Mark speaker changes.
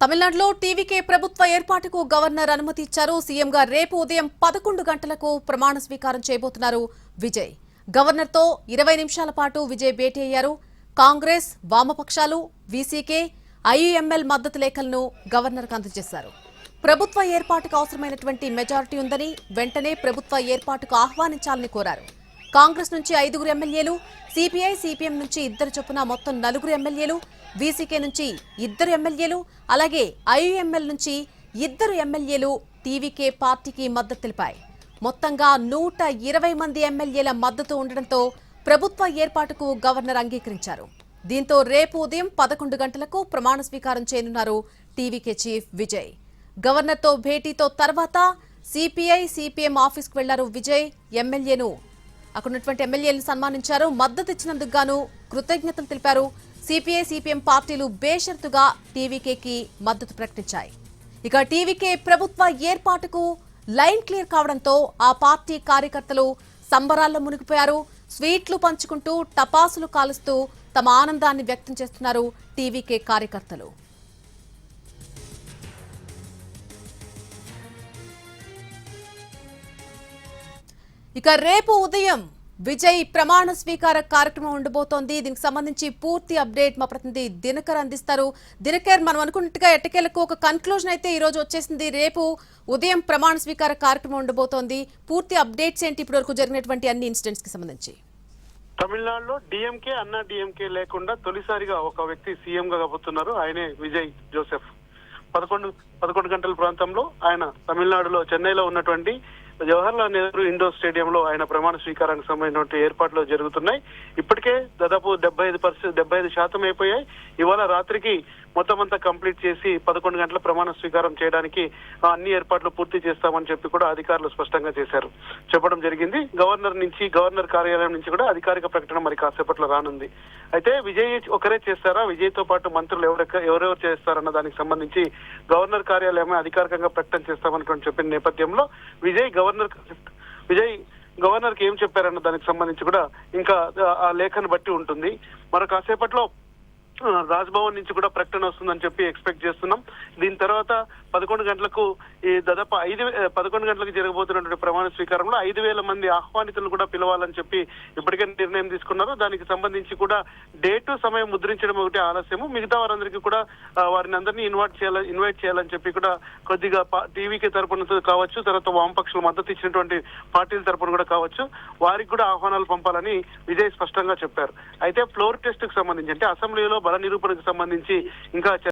Speaker 1: తమిళనాడులో టీవీకే ప్రభుత్వ ఏర్పాటుకు గవర్నర్ అనుమతి ఇచ్చారు. సీఎంగా రేపు ఉదయం 11 గంటలకు ప్రమాణ స్వీకారం చేయబోతున్నారు విజయ్. గవర్నర్తో 20 నిమిషాల పాటు విజయ్ భేటీ అయ్యారు. కాంగ్రెస్, వామపక్షాలు, వీసీకే, ఐయుఎంఎల్ మద్దతు లేఖలను గవర్నర్కు అందజేశారు. ప్రభుత్వ ఏర్పాటుకు అవసరమైనటువంటి మెజారిటీ ఉందని వెంటనే ప్రభుత్వ ఏర్పాటుకు ఆహ్వానించాలని కోరారు. కాంగ్రెస్ నుంచి 5 ఎమ్మెల్యేలు, సిపిఐ, సిపిఎం నుంచి 2 చొప్పున మొత్తం 4 ఎమ్మెల్యేలు, వీసీకే నుంచి 2 ఎమ్మెల్యేలు, అలాగే ఐయుఎంఎల్ నుంచి 2 ఎమ్మెల్యేలు టీవీకే పార్టీకి మద్దతు తెలిపాయి. మొత్తంగా 120 మంది ఎమ్మెల్యేల మద్దతు ఉండడంతో ప్రభుత్వ ఏర్పాటుకు గవర్నర్ అంగీకరించారు. దీంతో రేపు ఉదయం 11 గంటలకు ప్రమాణ స్వీకారం చేయనున్నారు టీవీకే చీఫ్ విజయ్. గవర్నర్తో భేటీతో తర్వాత సిపిఐ, సిపిఎం ఆఫీస్కు వెళ్లారు విజయ్. అక్కడున్నటువంటి ఎమ్మెల్యేలను సన్మానించారు. మద్దతు ఇచ్చినందుకు గాను కృతజ్ఞతలు తెలిపారు. సిపిఐ, సిపిఎం పార్టీలు బేషరతుగా టీవీకేకి మద్దతు ప్రకటించాయి. ఇక టీవీకే ప్రభుత్వ ఏర్పాటుకు లైన్ క్లియర్ కావడంతో ఆ పార్టీ కార్యకర్తలు సంబరాల్లో మునిగిపోయారు. స్వీట్లు పంచుకుంటూ టపాసులు కాలుస్తూ తమ ఆనందాన్ని వ్యక్తం చేస్తున్నారు టీవీకే కార్యకర్తలు. ఇక రేపు ఉదయం విజయ్ ప్రమాణ స్వీకార కార్యక్రమం ఉండబోతోంది. దీనికి సంబంధించి పూర్తి అప్డేట్ మా ప్రతినిధి దినకర్ అందిస్తారు. దినకర్, మనం అనుకున్నట్టుగా ఎట్టకేలకు ఒక కన్క్లూజన్ అయితే ఈ రోజు వచ్చేసింది. రేపు ఉదయం ప్రమాణ స్వీకార కార్యక్రమం ఉండబోతోంది. పూర్తి అప్డేట్స్ ఏంటి ఇప్పటి వరకు జరిగినటువంటి అన్ని ఇన్సిడెంట్స్ కి సంబంధించి?
Speaker 2: తమిళనాడులో డిఎంకే, అన్నా డిఎంకే లేకుండా తొలిసారిగా ఒక వ్యక్తి సీఎం గా కాబోతున్నారు. ఆయనే విజయ్ జోసెఫ్. 11 గంటల ప్రాంతంలో ఆయన తమిళనాడులో చెన్నైలో ఉన్నటువంటి జవహర్లాల్ నెహ్రూ ఇండోర్ స్టేడియంలో ఆయన ప్రమాణ స్వీకారానికి సంబంధించిన ఏర్పాట్లు జరుగుతున్నాయి. ఇప్పటికే దాదాపు 75% అయిపోయాయి. ఇవాళ రాత్రికి మొత్తం అంతా కంప్లీట్ చేసి 11 గంటల ప్రమాణ స్వీకారం చేయడానికి అన్ని ఏర్పాట్లు పూర్తి చేస్తామని చెప్పి కూడా అధికారులు స్పష్టంగా చెప్పడం జరిగింది. గవర్నర్ కార్యాలయం నుంచి కూడా అధికారిక ప్రకటన మరి కాసేపట్లో రానుంది. అయితే విజయ్ ఒకరే చేస్తారా, విజయ్ తో పాటు మంత్రులు ఎవరెవరు చేస్తారన్న దానికి సంబంధించి గవర్నర్ కార్యాలయమే అధికారికంగా ప్రకటన చేస్తామని చెప్పిన నేపథ్యంలో విజయ్ గవర్నర్ కి ఏం చెప్పారన్న దానికి సంబంధించి కూడా ఇంకా ఆ లేఖను బట్టి ఉంటుంది. మరో కాసేపట్లో రాజ్భవన్ నుంచి కూడా ప్రకటన వస్తుందని చెప్పి ఎక్స్పెక్ట్ చేస్తున్నాం. దీని తర్వాత 11 గంటలకు ఈ దాదాపు 11 గంటలకు జరగబోతున్నటువంటి ప్రమాణ స్వీకారంలో 5,000 మంది ఆహ్వానితులను కూడా పిలవాలని చెప్పి ఇప్పటికే నిర్ణయం తీసుకున్నారు. దానికి సంబంధించి కూడా డేటు, సమయం ముద్రించడం ఒకటి ఆలస్యము. మిగతా వారందరికీ కూడా వారిని అందరినీ ఇన్వైట్ చేయాలని చెప్పి కూడా కొద్దిగా టీవీకి తరపున కావచ్చు, తర్వాత వామపక్షులు మద్దతు ఇచ్చినటువంటి పార్టీల తరపున కూడా కావచ్చు, వారికి కూడా ఆహ్వానాలు పంపాలని విజయ్ స్పష్టంగా చెప్పారు. అయితే ఫ్లోర్ టెస్ట్ కు సంబంధించి, అంటే అసెంబ్లీలో బల నిరూపణకు సంబంధించి ఇంకా